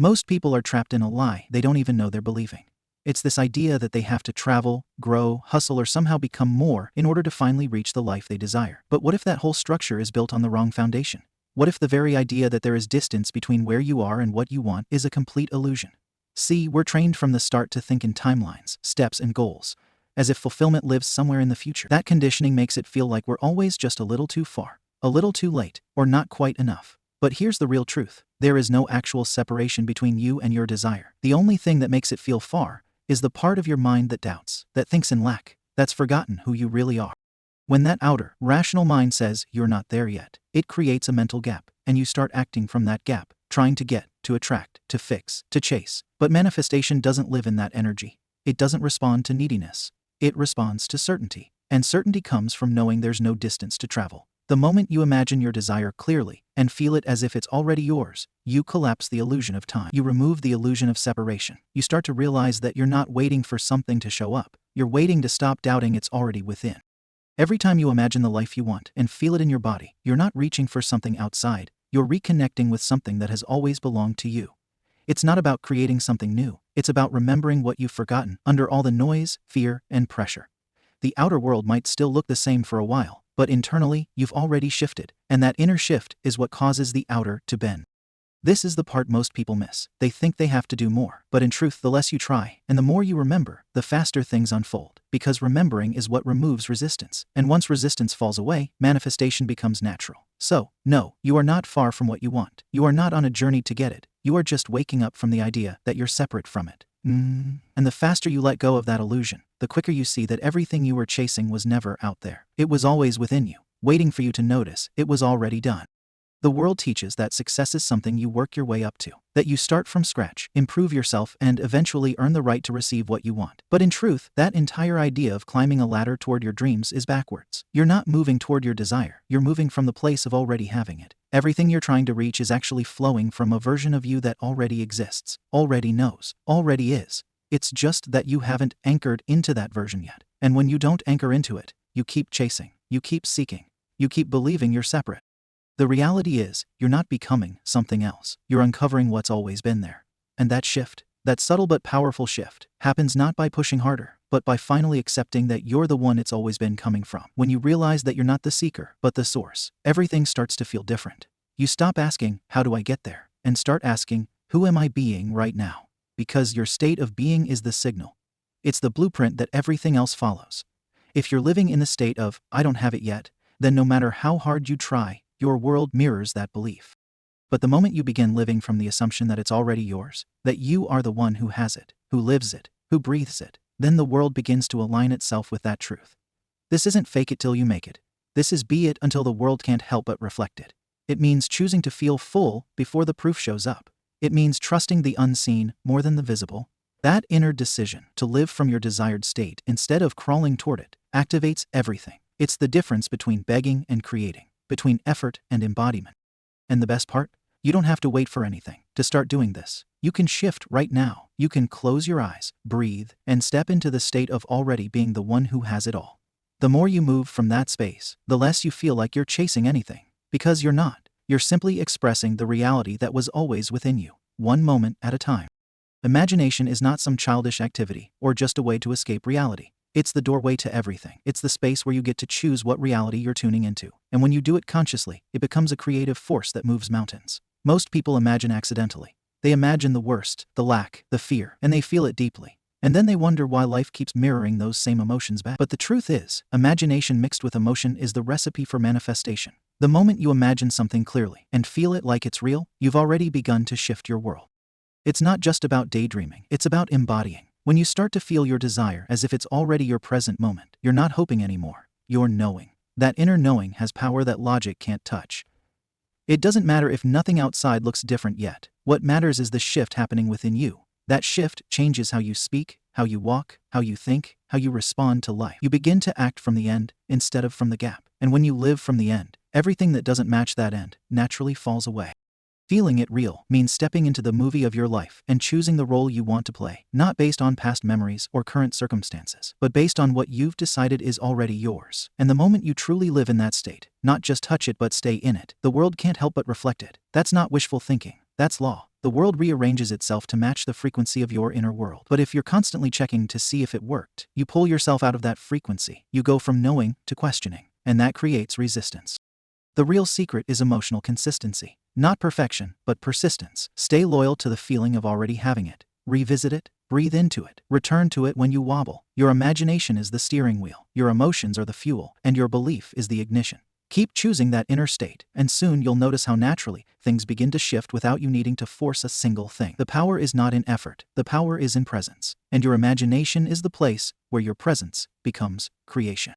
Most people are trapped in a lie they don't even know they're believing. It's this idea that they have to travel, grow, hustle, or somehow become more in order to finally reach the life they desire. But what if that whole structure is built on the wrong foundation? What if the very idea that there is distance between where you are and what you want is a complete illusion? See, we're trained from the start to think in timelines, steps, and goals, as if fulfillment lives somewhere in the future. That conditioning makes it feel like we're always just a little too far, a little too late, or not quite enough. But here's the real truth. There is no actual separation between you and your desire. The only thing that makes it feel far is the part of your mind that doubts, that thinks in lack, that's forgotten who you really are. When that outer, rational mind says you're not there yet, it creates a mental gap, and you start acting from that gap, trying to get, to attract, to fix, to chase. But manifestation doesn't live in that energy. It doesn't respond to neediness. It responds to certainty. And certainty comes from knowing there's no distance to travel. The moment you imagine your desire clearly and feel it as if it's already yours, you collapse the illusion of time. You remove the illusion of separation. You start to realize that you're not waiting for something to show up. You're waiting to stop doubting it's already within. Every time you imagine the life you want and feel it in your body, you're not reaching for something outside. You're reconnecting with something that has always belonged to you. It's not about creating something new. It's about remembering what you've forgotten under all the noise, fear, and pressure. The outer world might still look the same for a while, but internally, you've already shifted, and that inner shift is what causes the outer to bend. This is the part most people miss. They think they have to do more, but in truth, the less you try, and the more you remember, the faster things unfold, because remembering is what removes resistance. And once resistance falls away, manifestation becomes natural. So, no, you are not far from what you want. You are not on a journey to get it. You are just waking up from the idea that you're separate from it. And the faster you let go of that illusion, the quicker you see that everything you were chasing was never out there. It was always within you, waiting for you to notice it was already done. The world teaches that success is something you work your way up to, that you start from scratch, improve yourself, and eventually earn the right to receive what you want. But in truth, that entire idea of climbing a ladder toward your dreams is backwards. You're not moving toward your desire, you're moving from the place of already having it. Everything you're trying to reach is actually flowing from a version of you that already exists, already knows, already is. It's just that you haven't anchored into that version yet. And when you don't anchor into it, you keep chasing, you keep seeking, you keep believing you're separate. The reality is, you're not becoming something else. You're uncovering what's always been there. And that shift, that subtle but powerful shift, happens not by pushing harder, but by finally accepting that you're the one it's always been coming from. When you realize that you're not the seeker, but the source, everything starts to feel different. You stop asking, how do I get there? And start asking, who am I being right now? Because your state of being is the signal. It's the blueprint that everything else follows. If you're living in the state of, I don't have it yet, then no matter how hard you try, your world mirrors that belief. But the moment you begin living from the assumption that it's already yours, that you are the one who has it, who lives it, who breathes it, then the world begins to align itself with that truth. This isn't fake it till you make it. This is be it until the world can't help but reflect it. It means choosing to feel full before the proof shows up. It means trusting the unseen more than the visible. That inner decision to live from your desired state instead of crawling toward it activates everything. It's the difference between begging and creating, between effort and embodiment. And the best part? You don't have to wait for anything to start doing this. You can shift right now. You can close your eyes, breathe, and step into the state of already being the one who has it all. The more you move from that space, the less you feel like you're chasing anything. Because you're not. You're simply expressing the reality that was always within you, one moment at a time. Imagination is not some childish activity or just a way to escape reality. It's the doorway to everything. It's the space where you get to choose what reality you're tuning into. And when you do it consciously, it becomes a creative force that moves mountains. Most people imagine accidentally. They imagine the worst, the lack, the fear, and they feel it deeply. And then they wonder why life keeps mirroring those same emotions back. But the truth is, imagination mixed with emotion is the recipe for manifestation. The moment you imagine something clearly and feel it like it's real, you've already begun to shift your world. It's not just about daydreaming, it's about embodying. When you start to feel your desire as if it's already your present moment, you're not hoping anymore, you're knowing. That inner knowing has power that logic can't touch. It doesn't matter if nothing outside looks different yet. What matters is the shift happening within you. That shift changes how you speak, how you walk, how you think, how you respond to life. You begin to act from the end instead of from the gap. And when you live from the end, everything that doesn't match that end naturally falls away. Feeling it real means stepping into the movie of your life and choosing the role you want to play, not based on past memories or current circumstances, but based on what you've decided is already yours. And the moment you truly live in that state, not just touch it but stay in it, the world can't help but reflect it. That's not wishful thinking. That's law. the world rearranges itself to match the frequency of your inner world. But if you're constantly checking to see if it worked, you pull yourself out of that frequency. You go from knowing to questioning, and that creates resistance. The real secret is emotional consistency. Not perfection, but persistence. Stay loyal to the feeling of already having it. Revisit it, breathe into it, return to it when you wobble. Your imagination is the steering wheel, your emotions are the fuel, and your belief is the ignition. Keep choosing that inner state, and soon you'll notice how naturally things begin to shift without you needing to force a single thing. The power is not in effort, the power is in presence, and your imagination is the place where your presence becomes creation.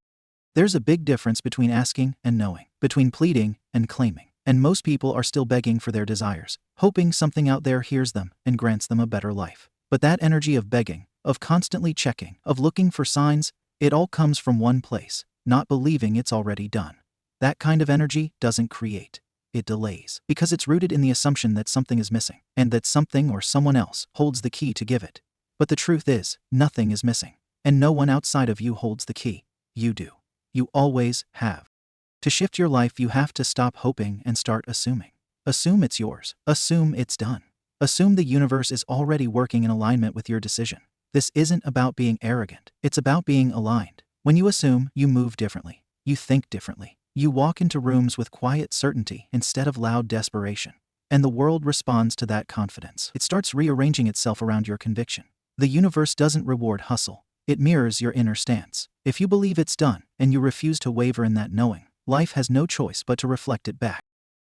There's a big difference between asking and knowing, between pleading and claiming, and most people are still begging for their desires, hoping something out there hears them and grants them a better life. But that energy of begging, of constantly checking, of looking for signs, it all comes from one place, not believing it's already done. That kind of energy doesn't create, it delays, because it's rooted in the assumption that something is missing, and that something or someone else holds the key to give it. But the truth is, nothing is missing, and no one outside of you holds the key. You do. You always have. To shift your life, you have to stop hoping and start assuming. Assume it's yours. Assume it's done. Assume the universe is already working in alignment with your decision. This isn't about being arrogant. It's about being aligned. When you assume, you move differently. You think differently. You walk into rooms with quiet certainty instead of loud desperation. And the world responds to that confidence. It starts rearranging itself around your conviction. The universe doesn't reward hustle. It mirrors your inner stance. If you believe it's done, and you refuse to waver in that knowing, life has no choice but to reflect it back.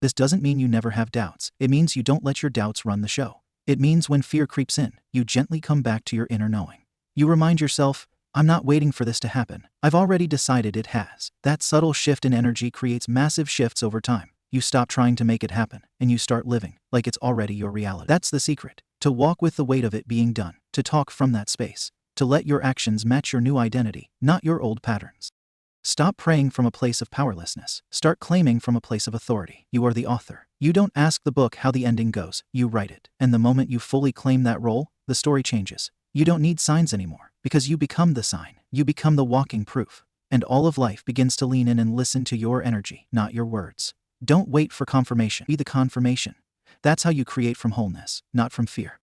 This doesn't mean you never have doubts. It means you don't let your doubts run the show. It means when fear creeps in, you gently come back to your inner knowing. You remind yourself, I'm not waiting for this to happen. I've already decided it has. That subtle shift in energy creates massive shifts over time. You stop trying to make it happen, and you start living like it's already your reality. That's the secret. To walk with the weight of it being done. To talk from that space. To let your actions match your new identity, not your old patterns. Stop praying from a place of powerlessness. Start claiming from a place of authority. You are the author. You don't ask the book how the ending goes. You write it. And the moment you fully claim that role, the story changes. You don't need signs anymore, because you become the sign. You become the walking proof. And all of life begins to lean in and listen to your energy, not your words. Don't wait for confirmation. Be the confirmation. That's how you create from wholeness, not from fear.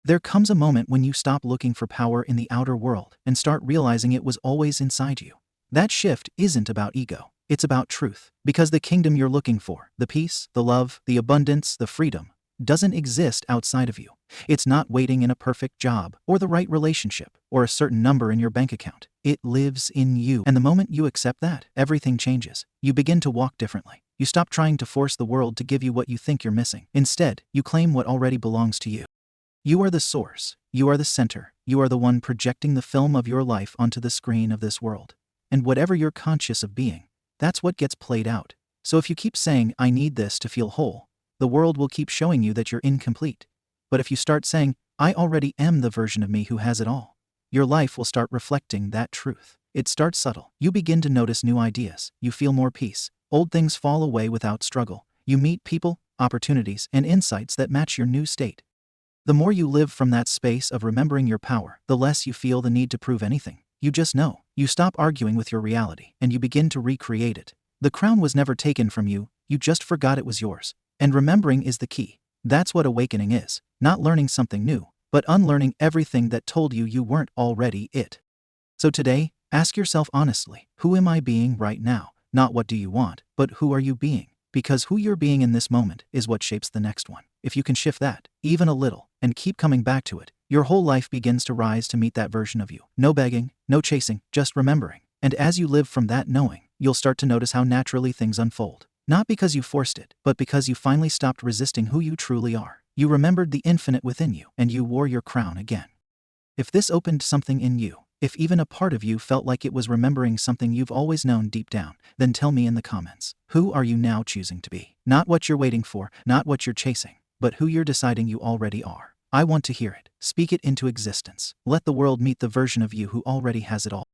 There comes a moment when you stop looking for power in the outer world and start realizing it was always inside you. That shift isn't about ego. It's about truth. Because the kingdom you're looking for, the peace, the love, the abundance, the freedom, doesn't exist outside of you. It's not waiting in a perfect job, or the right relationship, or a certain number in your bank account. It lives in you. And the moment you accept that, everything changes. You begin to walk differently. You stop trying to force the world to give you what you think you're missing. Instead, you claim what already belongs to you. You are the source. You are the center. You are the one projecting the film of your life onto the screen of this world. And whatever you're conscious of being, that's what gets played out. So if you keep saying, I need this to feel whole, the world will keep showing you that you're incomplete. But if you start saying, I already am the version of me who has it all, your life will start reflecting that truth. It starts subtle. You begin to notice new ideas. You feel more peace. Old things fall away without struggle. You meet people, opportunities, and insights that match your new state. The more you live from that space of remembering your power, the less you feel the need to prove anything. You just know. You stop arguing with your reality, and you begin to recreate it. The crown was never taken from you, you just forgot it was yours. And remembering is the key. That's what awakening is. Not learning something new, but unlearning everything that told you you weren't already it. So today, ask yourself honestly, who am I being right now? Not what do you want, but who are you being? Because who you're being in this moment is what shapes the next one. If you can shift that, even a little, and keep coming back to it, your whole life begins to rise to meet that version of you. No begging, no chasing, just remembering. And as you live from that knowing, you'll start to notice how naturally things unfold. Not because you forced it, but because you finally stopped resisting who you truly are. You remembered the infinite within you, and you wore your crown again. If this opened something in you, if even a part of you felt like it was remembering something you've always known deep down, then tell me in the comments. Who are you now choosing to be? Not what you're waiting for, not what you're chasing, but who you're deciding you already are. I want to hear it. Speak it into existence. Let the world meet the version of you who already has it all.